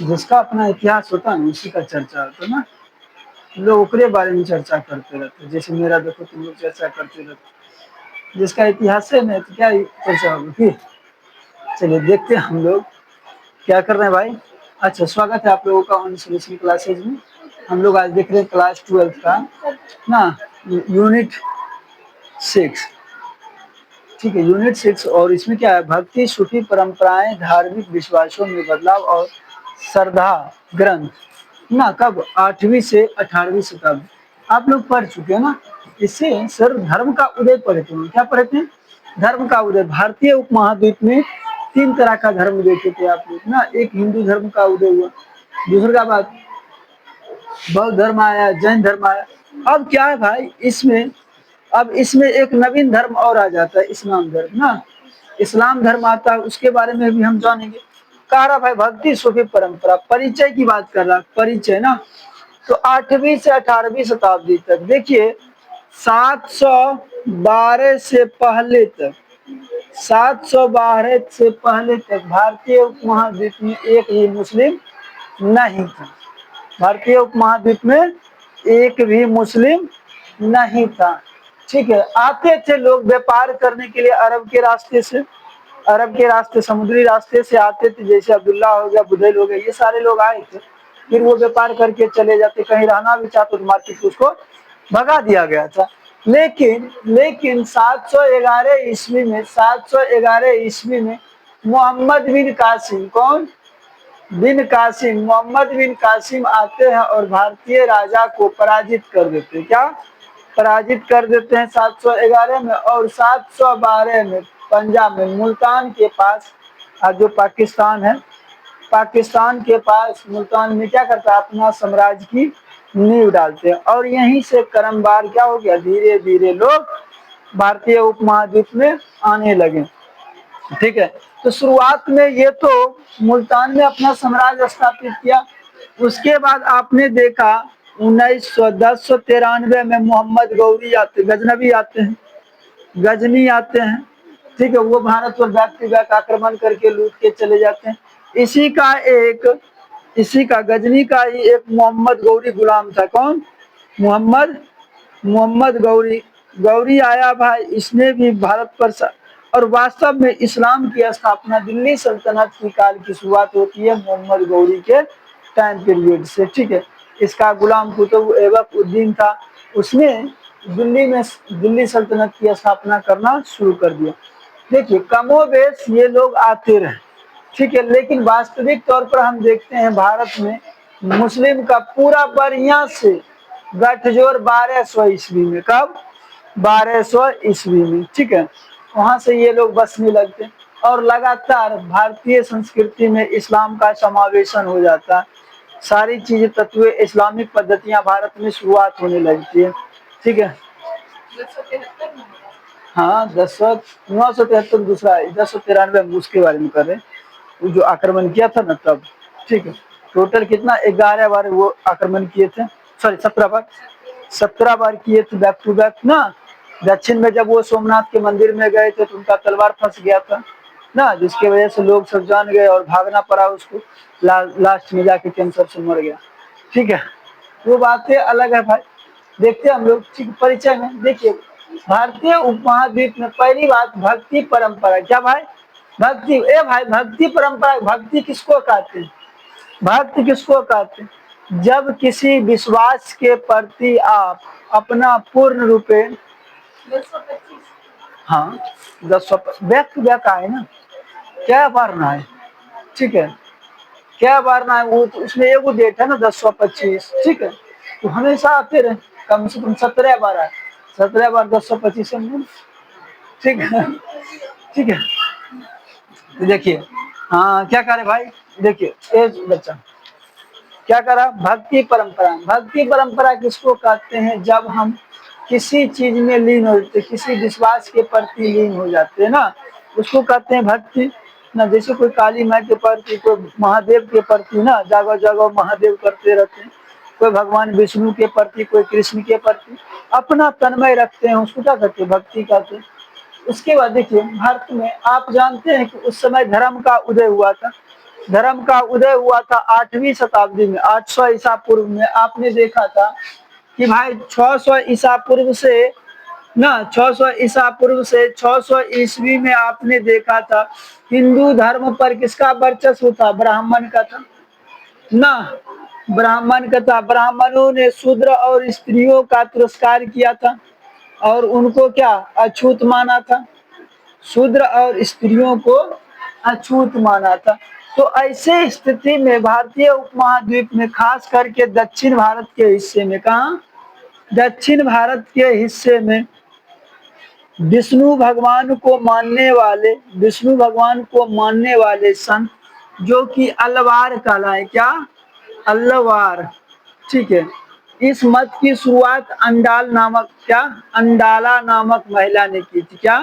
जिसका अपना इतिहास होता है ना उसी का चर्चा होता है ना। लोग ओकरे बारे में चर्चा करते रहते हैं, जैसे मेरा देखो तुम लोग चर्चा करते रहते हो। जिसका इतिहास है ना तो क्या चर्चा होगी फिर। चलिए देखते हैं हम लोग क्या कर रहे हैं भाई। अच्छा, स्वागत है आप लोगों का ऑन सोल्यूशन क्लासेज में। हम लोग आज देख रहे हैं क्लास 12 का ना, यूनिट 6। ठीक है, यूनिट 6। और इसमें क्या है, भक्ति, सूफी परंपराएं, धार्मिक विश्वासों में बदलाव और श्रद्धा ग्रंथ ना। कब, 8वीं से 18वीं शताब्दी। आप लोग पढ़ चुके हैं ना। इससे सर धर्म का उदय पढ़े थे। क्या पढ़े थे? धर्म का उदय। भारतीय उपमहाद्वीप में 3 तरह का धर्म देखे थे आप लोग ना। एक हिंदू धर्म का उदय हुआ, दूसरा बात बौद्ध धर्म आया, जैन धर्म आया। अब क्या है भाई इसमें, अब इसमें एक नवीन धर्म और आ जाता है, इस्लाम धर्म ना। इस्लाम धर्म आता है, उसके बारे में भी हम जानेंगे। कह रहा भाई भक्ति सूफी परंपरा, परिचय की बात कर रहा, परिचय ना। तो 8वीं से 18वीं शताब्दी तक देखिए, 712 से पहले तक, 712 से पहले तक भारतीय उपमहाद्वीप में एक भी मुस्लिम नहीं था। भारतीय उपमहाद्वीप में एक भी मुस्लिम नहीं था। ठीक है, आते थे लोग व्यापार करने के लिए अरब के रास्ते से, अरब के रास्ते, समुद्री रास्ते से आते थे। जैसे अब्दुल्ला हो गया, बुधैल हो गया, ये सारे लोग आए थे। फिर वो व्यापार करके चले जाते, कहीं रहना भी चाहते तो मार्केट उसको भगा दिया गया था। लेकिन 711 ईस्वी में, 711 ईस्वी में मोहम्मद बिन कासिम, कौन? बिन कासिम, मोहम्मद बिन कासिम आते हैं और भारतीय राजा को पराजित कर देते हैं। क्या पराजित कर देते हैं 711 में। और 712 में पंजाब में मुल्तान के पास, आज जो पाकिस्तान है, पाकिस्तान के पास मुल्तान में क्या करता है, अपना साम्राज्य की नींव डालते हैं। और यहीं से क्रमवार क्या हो गया, धीरे धीरे लोग भारतीय उपमहाद्वीप में आने लगे। ठीक है, तो शुरुआत में ये तो मुल्तान में अपना साम्राज्य स्थापित किया। उसके बाद आपने देखा 1093 में मोहम्मद गौरी आते, गजनबी आते हैं, गजनी आते हैं। ठीक है, वो भारत पर बैक टू बैक आक्रमण करके लूट के चले जाते हैं। इसी का गजनी का ही एक मोहम्मद गौरी गुलाम था। कौन? मोहम्मद मोहम्मद गौरी। गौरी आया भाई, इसने भी भारत पर और वास्तव में इस्लाम की स्थापना, दिल्ली सल्तनत की काल की शुरुआत होती है मोहम्मद गौरी के टाइम पीरियड से। ठीक है, इसका गुलाम कुतुब ऐबक उद्दीन था, उसने दिल्ली सल्तनत की स्थापना करना शुरू कर दिया। देखिए कमोबेश ये लोग आते रहे। ठीक है, लेकिन वास्तविक तौर पर हम देखते हैं भारत में मुस्लिम का पूरा बढ़िया से गठजोड़ 1200 ईस्वी में। कब? 1200 ईस्वी में। ठीक है, वहां से ये लोग बसने लगते हैं और लगातार भारतीय संस्कृति में इस्लाम का समावेशन हो जाता है। सारी चीजें तत्व इस्लामिक पद्धतियां भारत में शुरुआत होने लगती है। ठीक है, हाँ 973 दूसरा है, 1093 हम उसके बारे में कर रहे हैं, वो जो आक्रमण किया था ना तब। ठीक है, टोटल कितना, 11 बार वो आक्रमण किए थे, सॉरी 17 बार, 17 बार किए थे बैक टू बैक ना। दक्षिण में जब वो सोमनाथ के मंदिर में गए थे तो उनका तलवार फंस गया था ना, जिसकी वजह से लोग सब जान गए और भागना पड़ा उसको। लास्ट में जाके कैंसर से मर गया। ठीक है, वो बातें अलग है भाई, देखते हैं हम लोग। ठीक, परिचय में देखिए, भारतीय उपमहाद्वीप में पहली बात भक्ति परंपरा। क्या भाई? भक्ति। ए भाई भक्ति परंपरा, भक्ति किसको कहते हैं? भक्ति किसको कहते हैं? जब किसी विश्वास के प्रति आप अपना पूर्ण रूपे, 225, हाँ 10 बैक टू बैक आए ना, क्या बारना है। ठीक है, क्या बारना है, वो तो उसमें एगो डेट है ना 1025। ठीक है, तो हमेशा आते रहे, कम से कम 17 बार आए, 17 बार 1025 में। ठीक है, ठीक है, देखिए हाँ क्या करे भाई, देखिए एज बच्चा क्या करा, भक्ति परंपरा। भक्ति परंपरा किसको कहते हैं? जब हम किसी चीज में लीन हो जाते, किसी विश्वास के प्रति लीन हो जाते हैं ना, उसको कहते हैं भक्ति ना। जैसे कोई काली माँ के प्रति, कोई महादेव के प्रति ना, जागो जागो महादेव करते रहते हैं, कोई भगवान विष्णु के प्रति, कोई कृष्ण के प्रति अपना तन्मय रखते हैं, उसको क्या कहते हैं? भक्ति कहते हैं। उसके बाद देखिए भारत में आप जानते हैं कि उस समय धर्म का उदय हुआ था। धर्म का उदय हुआ था 8वीं शताब्दी में, 800 ईसा पूर्व में। आपने देखा था कि भाई 600 ईसा पूर्व से ना, 600 ईसा पूर्व से 600 ईस्वी में आपने देखा था हिंदू धर्म पर किसका वर्चस्व था? ब्राह्मण का था ना, ब्राह्मण का था। ब्राह्मणों ने शूद्र और स्त्रियों का तिरस्कार किया था और उनको क्या अछूत माना था, शूद्र और स्त्रियों को अछूत माना था। तो ऐसे स्थिति में भारतीय उपमहाद्वीप में, खास करके दक्षिण भारत के हिस्से में, कहा दक्षिण भारत के हिस्से में विष्णु भगवान को मानने वाले, विष्णु भगवान को मानने वाले संत जो कि अलवार कहलाए, क्या अलवार, ठीक है। इस मत की शुरुआत अंडाल नामक, क्या अंडाला नामक महिला ने की थी, क्या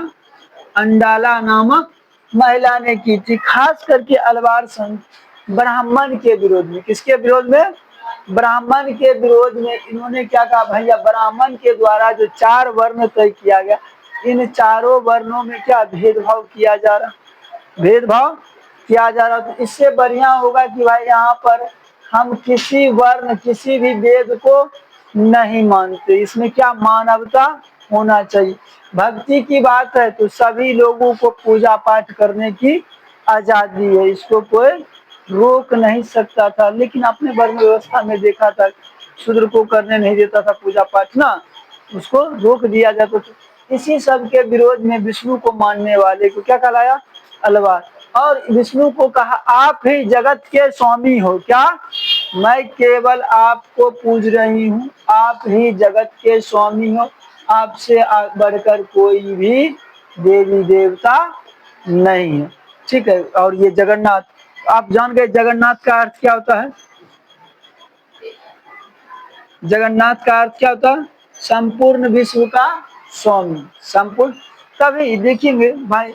अंडाला नामक महिला ने की थी। खास करके अलवार संत ब्राह्मण के विरोध में, किसके विरोध में? ब्राह्मण के विरोध में। इन्होंने क्या कहा भैया, ब्राह्मण के द्वारा जो 4 वर्ण तय किया गया, इन चारों वर्णों में क्या भेदभाव किया जा रहा, भेदभाव किया जा रहा। तो इससे बढ़िया होगा कि भाई यहाँ पर हम किसी वर्ण, किसी भी वेद को नहीं मानते। इसमें क्या मानवता होना चाहिए। भक्ति की बात है तो सभी लोगों को पूजा पाठ करने की आजादी है, इसको कोई रोक नहीं सकता था। लेकिन अपने वर्ण व्यवस्था में देखा था शूद्र को करने नहीं देता था पूजा पाठ ना, उसको रोक दिया जाता था। इसी सब के विरोध में विष्णु को मानने वाले को क्या कहलाया? अलवार। और विष्णु को कहा आप ही जगत के स्वामी हो, क्या मैं केवल आपको पूज रही हूँ, आप ही जगत के स्वामी हो, आपसे बढ़कर कोई भी देवी देवता नहीं है, ठीक है। और ये जगन्नाथ, आप जान गए जगन्नाथ का अर्थ क्या होता है? जगन्नाथ का अर्थ क्या होता है? संपूर्ण विश्व का स्वामी, संपूर्ण। तभी देखेंगे भाई,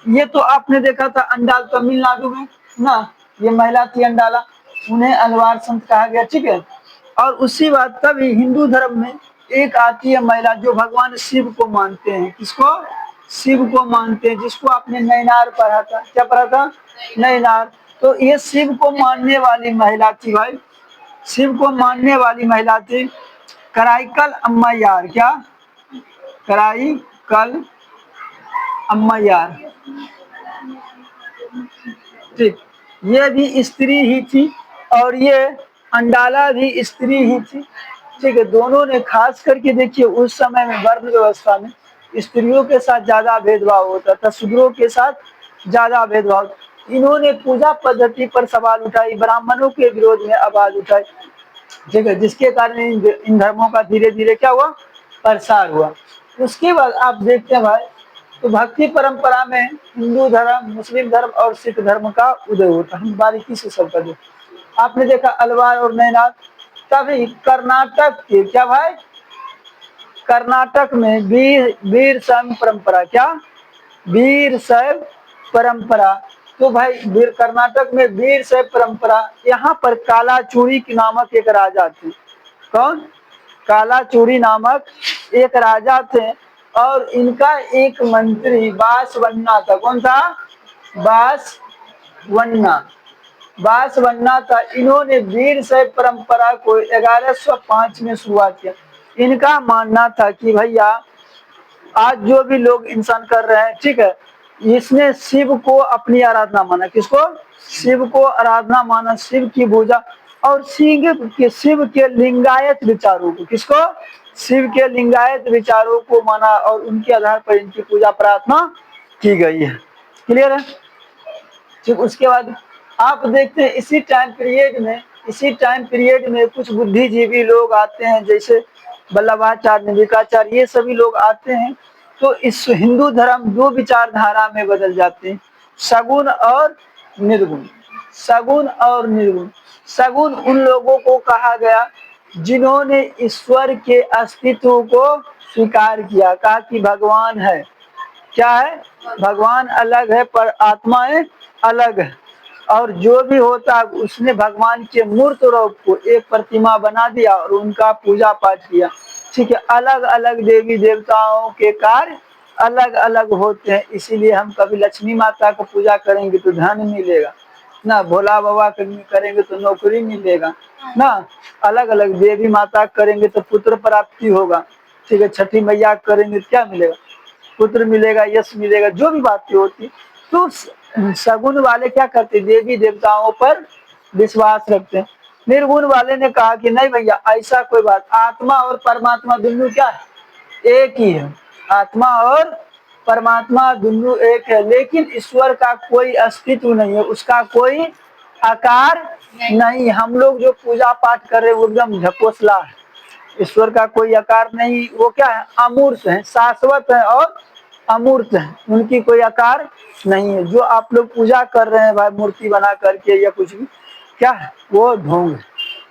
ये तो आपने देखा था अंडाल तमिलनाडु में ना, ये महिला थी अंडाला, उन्हें अलवार संत कहा गया, ठीक है। और उसी बात तभी हिंदू धर्म में एक आती है महिला जो भगवान शिव को मानते हैं, किसको? शिव को मानते हैं, जिसको आपने नैनार पढ़ा था, क्या पढ़ा था? नैनार। तो ये शिव को मानने वाली महिला थी भाई, शिव को मानने वाली महिला थी कराईकल अम्मैयार, क्या कराईकल अम्मैयार, ठीक। ये भी स्त्री ही थी और ये अंडाला भी स्त्री ही थी, ठीक है। दोनों ने खास करके देखिए उस समय में वर्ण व्यवस्था में स्त्रियों के साथ ज्यादा भेदभाव होता था, शूद्रों के साथ ज्यादा भेदभाव। इन्होंने पूजा पद्धति पर सवाल उठाई, ब्राह्मणों के विरोध में आवाज उठाई, ठीक है, जिसके कारण इन धर्मों का धीरे धीरे क्या हुआ? प्रसार हुआ। उसके बाद आप देखते हैं भाई, तो भक्ति परंपरा में हिंदू धर्म, मुस्लिम धर्म और सिख धर्म का उदय होता है। हम बारीकी से सबका देखो, आपने देखा अलवार और नैनार। तभी कर्नाटक के, क्या भाई, कर्नाटक में वीर शैव परंपरा, क्या वीर शैव परंपरा। तो भाई वीर कर्नाटक में वीर शैव परंपरा, यहाँ पर कालाचूड़ी नामक एक राजा थे। कौन? कालाचूड़ी नामक एक राजा थे और इनका एक मंत्री बासवन्ना था। कौन था? बासवन्ना, बासवन्ना था। इन्होंने वीर शैव परंपरा को 1105 में शुरुआत किया। इनका मानना था कि भैया आज जो भी लोग इंसान कर रहे हैं, ठीक है, इसने शिव को अपनी आराधना माना, किसको? शिव को आराधना माना, शिव की पूजा और शिव के लिंगायत विचारों को, किसको? शिव के लिंगायत विचारों को माना और उनके आधार पर इनकी पूजा प्रार्थना की गई है। क्लियर है? ठीक। उसके बाद आप देखते हैं इसी टाइम पीरियड में कुछ बुद्धिजीवी लोग आते हैं, जैसे वल्लभाचार्य, निविकाचार्य, ये सभी लोग आते हैं। तो इस हिंदू धर्म दो विचारधारा में बदल जाते हैं, सगुण और निर्गुण। सगुण और निर्गुण। सगुण उन लोगों को कहा गया जिन्होंने ईश्वर के अस्तित्व को स्वीकार किया, कहा कि भगवान है, क्या है? भगवान अलग है पर आत्माएं अलग है। और जो भी होता है उसने भगवान के मूर्त रूप को एक प्रतिमा बना दिया और उनका पूजा पाठ किया, ठीक है। अलग अलग देवी देवताओं के कार्य अलग अलग होते हैं, इसीलिए हम कभी लक्ष्मी माता को पूजा करेंगे तो धन मिलेगा, ना, भोला बाबा करेंगे तो नौकरी मिलेगा ना, अलग अलग देवी माता करेंगे तो पुत्र प्राप्ति होगा, ठीक है, छठी मैया करेंगे तो क्या मिलेगा, पुत्र मिलेगा, यश मिलेगा, जो भी बातें होती। तो सगुन वाले क्या करते, देवी देवताओं पर विश्वास रखते हैं। निर्गुण वाले ने कहा कि नहीं भैया ऐसा कोई बात, आत्मा और परमात्मा दोनों क्या है, एक ही है, आत्मा और परमात्मा दोनों एक है, लेकिन ईश्वर का कोई अस्तित्व नहीं है, उसका कोई आकार नहीं। हम लोग जो पूजा पाठ कर रहे हैं वो एकदम ढकोसला है, ईश्वर का कोई आकार नहीं, वो क्या है, अमूर्त है, शाश्वत है और अमूर्त है, उनकी कोई आकार नहीं है। जो आप लोग पूजा कर रहे हैं भाई मूर्ति बना करके या कुछ भी, क्या है वो ढोंग है।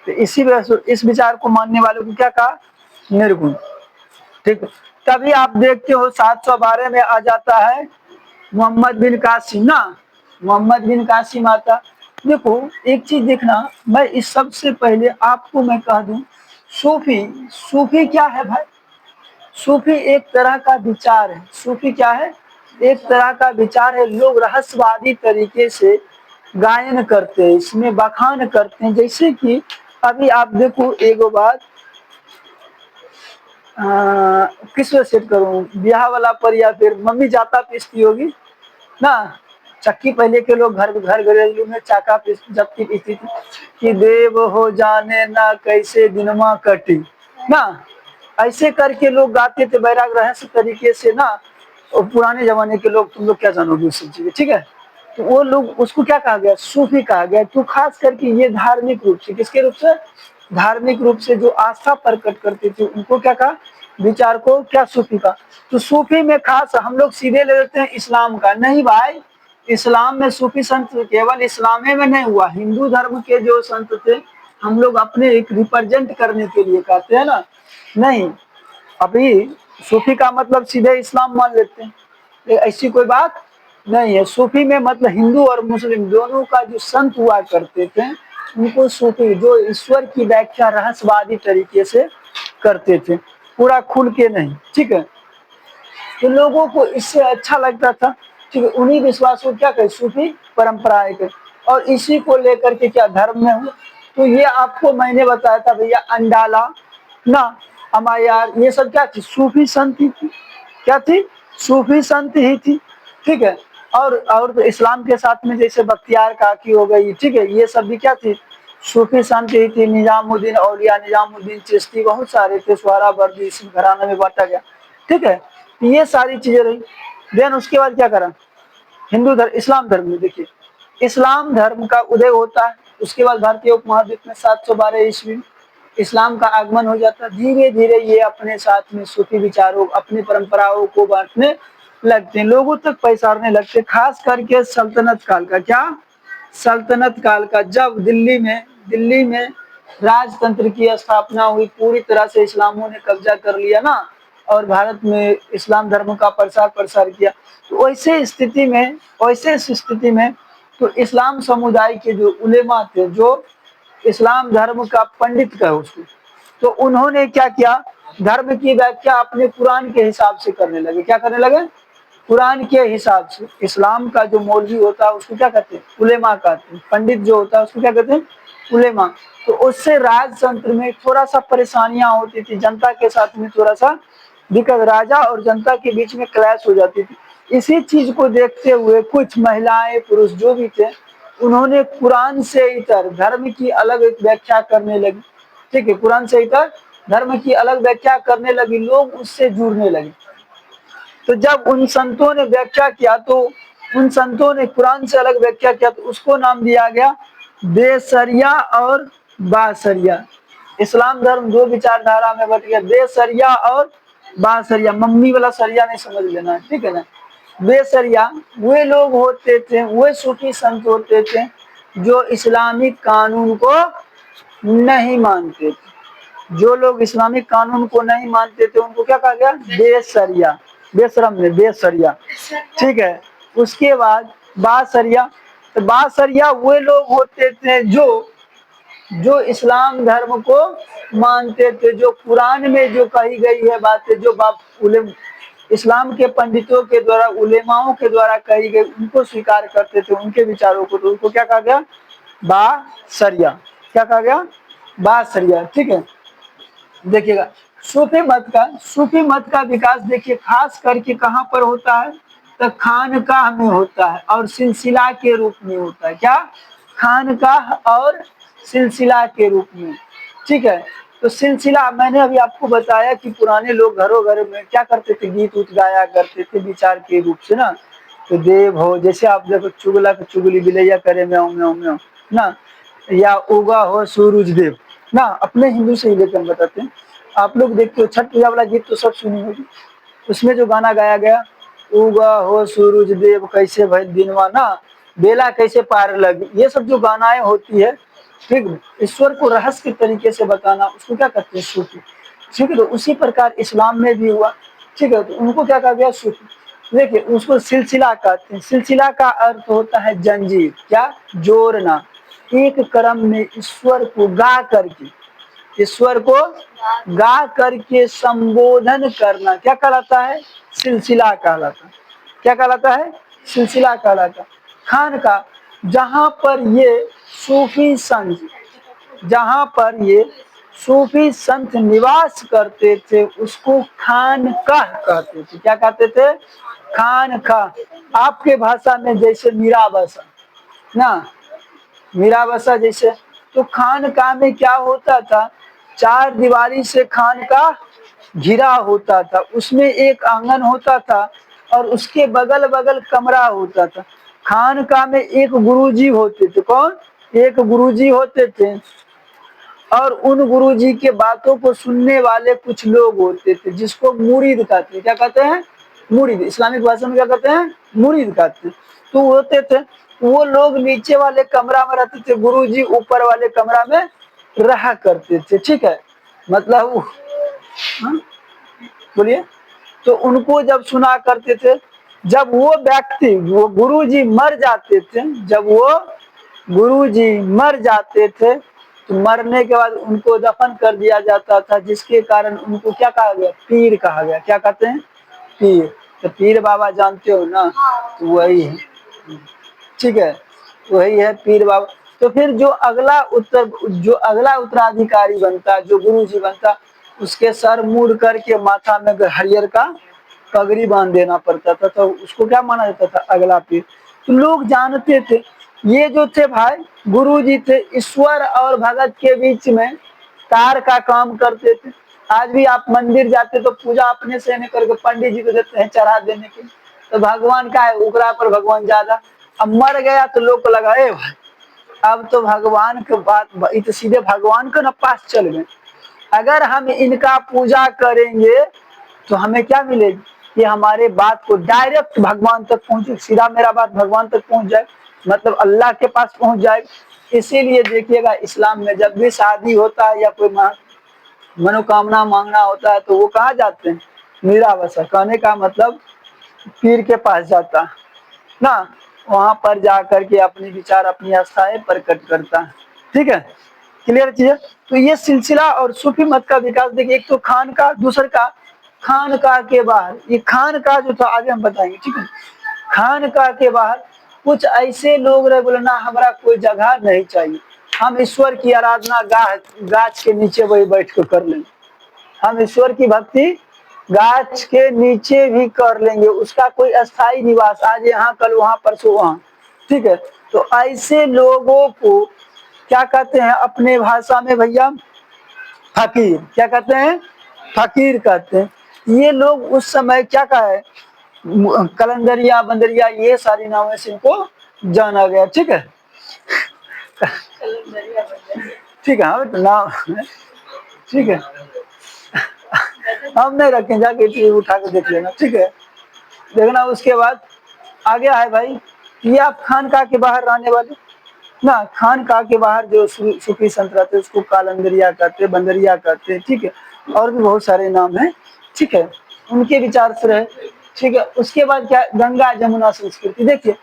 तो इसी वजह से इस विचार को मानने वालों को क्या कहा, निर्गुण, ठीक है। तभी आप देखते हो 712 में आ जाता है मोहम्मद बिन कासिम ना, मोहम्मद बिन कासिम आता। देखो एक चीज देखना, मैं इस सबसे पहले आपको मैं कह दूं, सूफी, सूफी क्या है भाई, सूफी एक तरह का विचार है। सूफी क्या है, एक तरह का विचार है। लोग रहस्यवादी तरीके से गायन करते हैं, इसमें बखान करते हैं। जैसे कि अभी आप देखो एक बात, किस वजह सेट करूं, ब्याह वाला पर या फिर मम्मी जाता पीसती होगी ना, चक्की पहले के लोग घर घर घरेलू में चाका पीस जबकि पीसती थी कि देव हो जाने ना कैसे दिनमा कटी ना, ऐसे करके लोग गाते थे बैराग रहस्य तरीके से ना। और पुराने जमाने के लोग, तुम लोग क्या जानोगे उस सब चीजें, ठीक है। तो वो लोग, उसको क्या कहा गया, सूफी कहा गया। तो खास करके ये धार्मिक रूप से, किसके रूप से, धार्मिक रूप से जो आस्था प्रकट करते थे उनको क्या कहा, विचार को क्या, सूफी का। तो सूफी में खास हम लोग सीधे ले लेते हैं इस्लाम का, नहीं भाई, इस्लाम में सूफी संत केवल इस्लाम में नहीं हुआ, हिंदू धर्म के जो संत थे हम लोग अपने एक रिप्रेजेंट करने के लिए कहते हैं ना, नहीं, अभी सूफी का मतलब सीधे इस्लाम मान लेते हैं, ऐसी कोई बात नहीं है। सूफी में मतलब हिंदू और मुस्लिम दोनों का जो संत हुआ करते थे उनको सूफी, जो ईश्वर की व्याख्या रहस्यवादी तरीके से करते थे, पूरा खुल के नहीं, ठीक है। तो लोगों को इससे अच्छा लगता था, ठीक है, उन्हीं विश्वास को क्या कहे, सूफी परंपराएं के, और इसी को लेकर के क्या धर्म में हुआ। तो ये आपको मैंने बताया था भैया, अंडाला ना, अमायार, ये सब क्या थी, सूफी संत ही थी, क्या थी, सूफी संत ही थी, ठीक है। और तो इस्लाम के साथ में जैसे बख्तियार काकी हो गई, ठीक है, ये सब भी क्या थी, सूफी संत ही थी। निजामुद्दीन औलिया, निजामुद्दीन चिश्ती, बहुत सारे थे, सोहरावर्दी इस घराने में बांटा गया, ठीक है। ये सारी चीजें रही। देन उसके बाद क्या करा, हिंदू धर्म, इस्लाम धर्म में देखिए, इस्लाम धर्म का उदय होता है। उसके बाद भारतीय उपमहाद्वीप में 712 ईस्वी इस्लाम का आगमन हो जाता है। धीरे धीरे ये अपने साथ में सूफी विचारों, अपनी परंपराओं को बांटने लगते हैं, लोगों तक पैसारने लगते हैं। खास करके सल्तनत काल का, क्या, सल्तनत काल का, जब दिल्ली में राजतंत्र की स्थापना हुई, पूरी तरह से इस्लामों ने कब्जा कर लिया ना, और भारत में इस्लाम धर्म का प्रसार किया। तो वैसे स्थिति में तो इस्लाम समुदाय के जो उलेमा थे, जो इस्लाम धर्म का पंडित कहे उसको, तो उन्होंने क्या किया, धर्म की व्याख्या अपने कुरान के हिसाब से करने लगे। क्या करने लगे, कुरान के हिसाब से। इस्लाम का जो मौलवी होता है उसको क्या कहते हैं, उलेमा कहते हैं। पंडित जो होता है उसको क्या कहते हैं, उलेमा। तो उससे राजतंत्र में थोड़ा सा परेशानियां होती थी, जनता के साथ में थोड़ा सा दिक्कत, राजा और जनता के बीच में क्लैश हो जाती थी। इसी चीज को देखते हुए कुछ महिलाएं पुरुष जो भी थे, उन्होंने कुरान से इतर धर्म की अलग एक व्याख्या करने लगी, ठीक है, कुरान से इतर धर्म की अलग व्याख्या करने लगी, लोग उससे जुड़ने लगे। तो जब उन संतों ने व्याख्या किया, तो उन संतों ने कुरान से अलग व्याख्या किया, तो उसको नाम दिया गया देसरिया और बासरिया। इस्लाम धर्म दो विचारधारा में बट गया, देसरिया और बासरिया। मम्मी वाला सरिया नहीं समझ लेना, ठीक है ना। बेसरिया वे लोग होते थे, वे सूफी संत होते थे जो इस्लामिक कानून को नहीं मानते थे। जो लोग इस्लामिक कानून को नहीं मानते थे उनको क्या कहा गया, बेसरिया, बेशरम में बेसरिया, ठीक है। उसके बाद बासरिया, तो बासरिया वे लोग होते थे जो इस्लाम धर्म को मानते थे, जो कुरान में जो कही गई है बातें, जो इस्लाम के पंडितों के द्वारा, उलेमाओं के द्वारा कही गई, उनको स्वीकार करते थे, उनके विचारों को, तो उनको क्या कहा गया? बासरिया। क्या कहा गया? बासरिया। ठीक है, देखिएगा सूफी मत का विकास देखिए खास करके कहाँ पर होता है? तो खानकाह में होता है और सिलसिला के रूप में होता है। क्या? खानकाह और सिलसिला के रूप में। ठीक है, तो सिलसिला मैंने अभी आपको बताया कि पुराने लोग घरों घर में क्या करते थे? गीत उत गाया करते थे विचार के रूप से ना। तो देव हो, जैसे आप देखो चुगला के चुगली बिलैया करे म्याऊं म्याऊं म्याऊं ना, या उगा हो सूरज देव ना, अपने हिंदू से ही लेकर बताते हैं। आप लोग देखते हो छठ पूजा वाला गीत तो सब सुनी होगी, उसमें जो गाना गाया गया, उगा हो सूरज देव कैसे भाई दिनवा ना, बेला कैसे पार लगी, ये सब जो गानाएं होती है, ठीक, ईश्वर को रहस्य के तरीके से बताना, उसको क्या कहते हैं? सूफी। ठीक है, तो उसी प्रकार इस्लाम में भी हुआ। ठीक है, तो उनको क्या कहा गया? सूफी। देखिए उसको सिलसिला कहते हैं। सिलसिला का अर्थ होता है जंजीर। क्या? जोड़ना, एक क्रम में ईश्वर को गा करके, ईश्वर को गा करके संबोधन करना क्या कहलाता है? सिलसिला कहलाता है। क्या कहलाता है? सिलसिला कहलाता है। खान का, जहाँ पर ये सूफी संत, जहाँ पर ये सूफी संत निवास करते थे, उसको खानकाह कहते थे। क्या कहते थे? खानकाह। आपके भाषा में जैसे मीरा बसा ना, मीरा बसा जैसे, तो खानकाह में क्या होता था? चार दीवारी से खानकाह घिरा होता था, उसमें एक आंगन होता था और उसके बगल बगल कमरा होता था। खानकाह में एक गुरुजी होते थे। कौन? एक गुरुजी होते थे और उन गुरुजी के बातों को सुनने वाले कुछ लोग होते थे, जिसको मुरीद कहते हैं। क्या कहते हैं? मुरीद। इस्लामिक भाषा में क्या कहते हैं? मुरीद कहते हैं। तो होते थे, वो लोग नीचे वाले कमरा में रहते थे, गुरुजी ऊपर वाले कमरा में रहा करते थे। ठीक है, मतलब हाँ? बोलिए। तो उनको जब सुना करते थे, जब वो व्यक्ति, वो गुरुजी मर जाते थे, जब वो गुरुजी मर जाते थे, तो मरने के बाद उनको दफन कर दिया जाता था, जिसके कारण उनको क्या कहा गया? पीर कहा गया। क्या कहते हैं? पीर। तो पीर बाबा जानते हो ना, तो वही है। ठीक है, वही है पीर बाबा। तो फिर जो अगला उत्तराधिकारी बनता, जो गुरुजी बनता, उसके सर मुड़ करके माथा में हरियर का पगड़ी बांध देना पड़ता था, तो उसको क्या माना जाता था? अगला पीर। तो लोग जानते थे, ये जो थे भाई गुरुजी थे, ईश्वर और भगत के बीच में तार का काम करते थे। आज भी आप मंदिर जाते तो पूजा अपने से नहीं करके पंडित जी को देते हैं चढ़ा देने के, तो भगवान का है उकरा पर भगवान ज्यादा। अब मर गया तो लोग को लगा ए भाई अब तो भगवान के बात, ये तो सीधे भगवान के न पास चल गए। अगर हम इनका पूजा करेंगे तो हमें क्या मिलेगी? ये हमारे बात को डायरेक्ट भगवान तक पहुंचे, सीधा मेरा बात भगवान तक पहुंच जाए, मतलब अल्लाह के पास पहुंच जाए। इसीलिए देखिएगा इस्लाम में जब भी शादी होता है या कोई मनोकामना मांगना होता है, तो वो कहाँ जाते हैं? मीरा बसा। कहने का मतलब पीर के पास जाता है ना, वहां पर जा करके अपने विचार, अपनी आस्थाएं प्रकट करता है। ठीक है, क्लियर चीज है। तो ये सिलसिला और सूफी मत का विकास देखिए, एक तो खान का, दूसर का खानकाह के बाहर, ये खानकाह जो था आगे हम बताएंगे। ठीक है, खानकाह के बाहर कुछ ऐसे लोग रहे, बोले ना हमारा कोई जगह नहीं चाहिए, हम ईश्वर की आराधना गाछ के नीचे वही बैठ कर लेंगे, हम ईश्वर की भक्ति गाछ के नीचे भी कर लेंगे, उसका कोई अस्थाई निवास, आज यहाँ कल वहां परसों वहां। ठीक है, तो ऐसे लोगों को क्या कहते हैं अपने भाषा में भैया? फकीर। क्या कहते हैं? फकीर कहते हैं। ये लोग उस समय क्या कहा है? कलंदरिया, बंदरिया, ये सारी नामों से इनको जाना गया। ठीक है, ठीक है, हाँ तो नाम, ठीक है, हम नहीं रखें, जाके उठा के देख लेना। ठीक है, देखना। उसके बाद आगे है भाई, ये आप खानकाह के बाहर रहने वाले ना, खानकाह के बाहर जो सूफी संत रहते उसको कालंदरिया कहते, बंदरिया कहते। ठीक है, और भी बहुत सारे नाम हैं। ठीक है, उनके विचार से रहे। ठीक है, उसके बाद क्या? गंगा जमुना संस्कृति। देखिए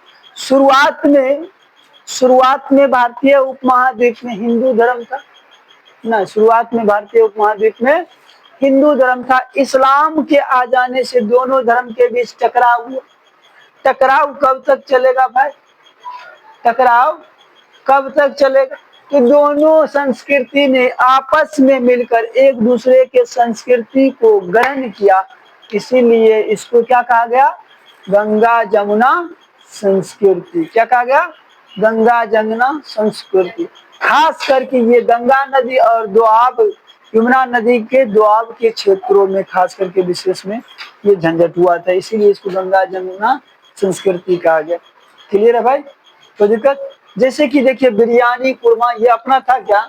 शुरुआत में भारतीय उपमहाद्वीप में हिंदू धर्म था ना, शुरुआत में भारतीय उपमहाद्वीप में हिंदू धर्म था। इस्लाम के आ जाने से दोनों धर्म के बीच टकराव हुआ। टकराव कब तक चलेगा भाई? टकराव कब तक चलेगा? तो दोनों संस्कृति ने आपस में मिलकर एक दूसरे के संस्कृति को ग्रहण किया, इसीलिए इसको क्या कहा गया? गंगा जमुना संस्कृति। क्या कहा गया? गंगा जमुना संस्कृति। खास करके ये गंगा नदी और दोआब, यमुना नदी के दोआब के क्षेत्रों में खास करके विशेष में ये झंझट हुआ था, इसीलिए इसको गंगा जमुना संस्कृति कहा गया। क्लियर है भाई? तो दिक्कत जैसे कि देखिए बिरयानी कुरमा ये अपना था क्या?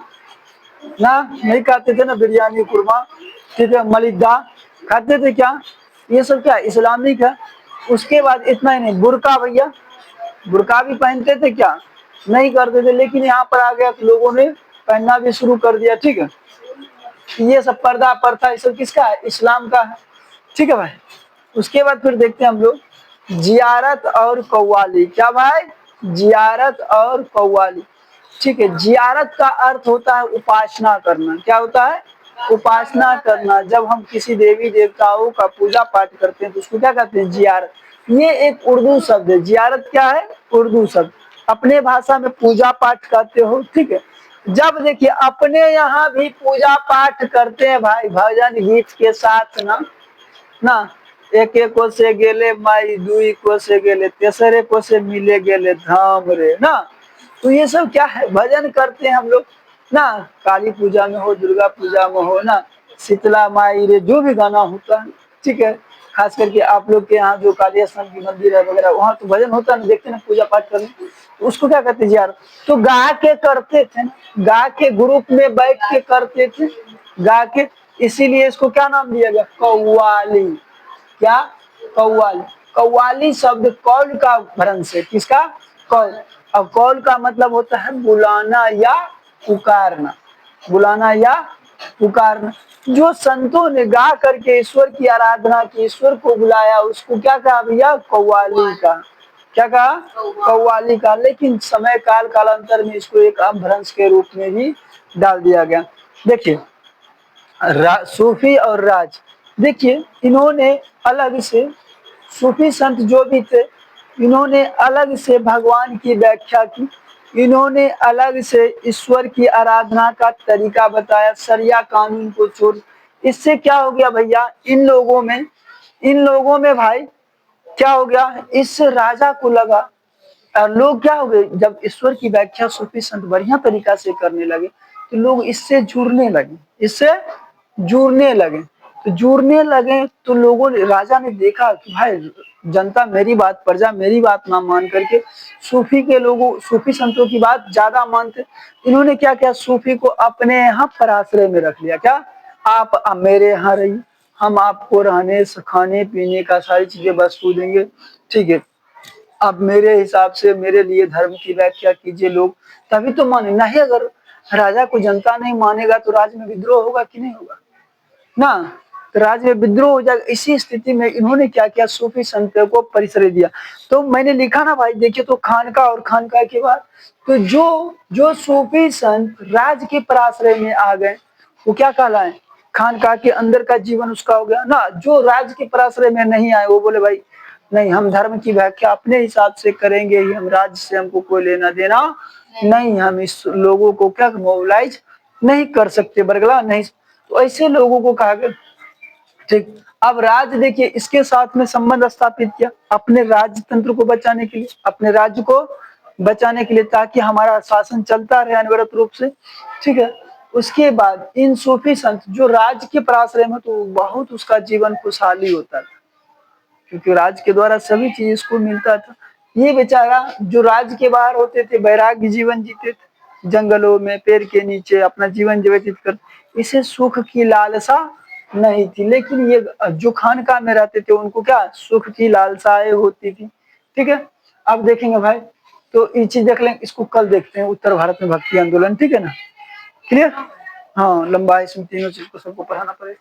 ना नहीं खाते थे ना बिरयानी कुरमा, ठीक है, मलिदा खाते थे क्या? ये सब क्या इस्लामिक है। उसके बाद इतना ही नहीं, बुर्का भैया, बुर्का भी पहनते थे क्या? नहीं करते थे, लेकिन यहाँ पर आ गया तो लोगों ने पहनना भी शुरू कर दिया। ठीक है, ये सब पर्दा प्रथा ये सब किसका है? इस्लाम का है। ठीक है भाई। उसके बाद फिर देखते हैं हम लोग जियारत और कव्वाली। क्या भाई? जियारत और कव्वाली। ठीक है, जियारत का अर्थ होता है उपासना करना। क्या होता है? उपासना करना। जब हम किसी देवी देवताओं का पूजा पाठ करते हैं तो उसको क्या कहते हैं? जियारत। ये एक उर्दू शब्द है। जियारत क्या है? उर्दू शब्द। अपने भाषा में पूजा पाठ करते हो। ठीक है, जब देखिए अपने यहाँ भी पूजा पाठ करते हैं भाई भजन गीत के साथ ना एक एक को से गेले माई, दुई को से गेले, तेसरे को से मिले गेले धाम रे ना। तो ये सब क्या है? भजन करते हैं हम लोग ना। काली पूजा में हो, दुर्गा पूजा में हो ना, शीतला माई रे, जो भी गाना होता है। ठीक है, खास करके आप लोग के यहाँ जो काली स्थान की मंदिर है वगैरह, वहाँ तो भजन होता है ना, देखते ना पूजा पाठ करने, तो उसको क्या कहते हैं? यार तो गा के करते थे ना, गा के ग्रुप में बैठ के करते थे, गा के, इसीलिए इसको क्या नाम दिया गया? कव्वाली। क्या? कव्वाली। कव्वाली शब्द कौल का भ्रंश है। किसका? कौल। अब कौल का मतलब होता है बुलाना या पुकारना। बुलाना या पुकारना। जो संतों ने गा करके ईश्वर की आराधना की, ईश्वर को बुलाया, उसको क्या कहा भैया? कव्वाली का। क्या कहा? कव्वाली का। लेकिन समय काल कालांतर में इसको एक अपभ्रंश के रूप में भी डाल दिया गया। देखिए सूफी और राज, देखिए इन्होंने अलग से, सूफी संत जो भी थे, इन्होंने अलग से भगवान की व्याख्या की, इन्होंने अलग से ईश्वर की आराधना का तरीका बताया, शरिया कानून को छोड़। इससे क्या हो गया भैया? इन लोगों में भाई क्या हो गया? इस राजा को लगा, और लोग क्या हो गए, जब ईश्वर की व्याख्या सूफी संत बढ़िया तरीका से करने लगे तो लोग इससे जुड़ने लगे, इससे जुड़ने लगे। तो जुड़ने लगे तो लोगों ने, राजा ने देखा कि भाई जनता मेरी बात, प्रजा मेरी बात ना मान करके सूफी के लोगों, सूफी संतों की बात ज्यादा मानते। इन्होंने क्या किया? सूफी को अपने यहाँ पर आश्रय में रख लिया। क्या? आप मेरे यहाँ रहिए, हम आपको रहने खाने पीने का सारी चीजें वस्तु देंगे। ठीक है, आप मेरे हिसाब से मेरे लिए धर्म की व्याख्या कीजिए, लोग तभी तो माने। नहीं, अगर राजा को जनता नहीं मानेगा तो राज्य में विद्रोह होगा कि नहीं होगा ना? तो राज्य में विद्रोह हो जाएगा। इसी स्थिति में इन्होंने क्या किया? सूफी संतों को परिसर दिया। तो मैंने लिखा ना भाई, देखिए तो खानका और खानका के बाद तो जो जो सूफी संत राज के पराश्रय में आ गए वो क्या कहलाए? खानका के अंदर का जीवन उसका हो गया ना। जो राज के पराश्रय में नहीं आए वो बोले भाई नहीं, हम धर्म की व्याख्या अपने हिसाब से करेंगे ही, हम राज्य से हमको कोई लेना देना नहीं, हम इस लोगों को क्या मोबिलाइज नहीं कर सकते, बरगला नहीं। तो ऐसे लोगों को कहा गया। ठीक, अब राज देखिए इसके साथ में संबंध स्थापित किया अपने राज्य तंत्र को बचाने के लिए, अपने राज्य को बचाने के लिए, ताकि हमारा शासन चलता रहे अनवरत रूप से। ठीक है, उसके बाद इन सूफी संत जो राज्य के पराश्रय में, तो बहुत उसका जीवन खुशहाली होता था, क्योंकि राज्य के द्वारा सभी चीज इसको मिलता था। ये बेचारा जो राज्य के बाहर होते थे वैराग्य जीवन जीते थे, जंगलों में पेड़ के नीचे अपना जीवन व्यतीत कर, इसे सुख की लालसा नहीं थी। लेकिन ये जो खानका में रहते थे उनको क्या सुख की लालसाएं होती थी। ठीक है, अब देखेंगे भाई, तो ये चीज देख लेंगे, इसको कल देखते हैं, उत्तर भारत में भक्ति आंदोलन। ठीक है ना? क्लियर? हाँ, लंबा है, इसमें तीनों चीज को सबको पढ़ाना पड़ेगा।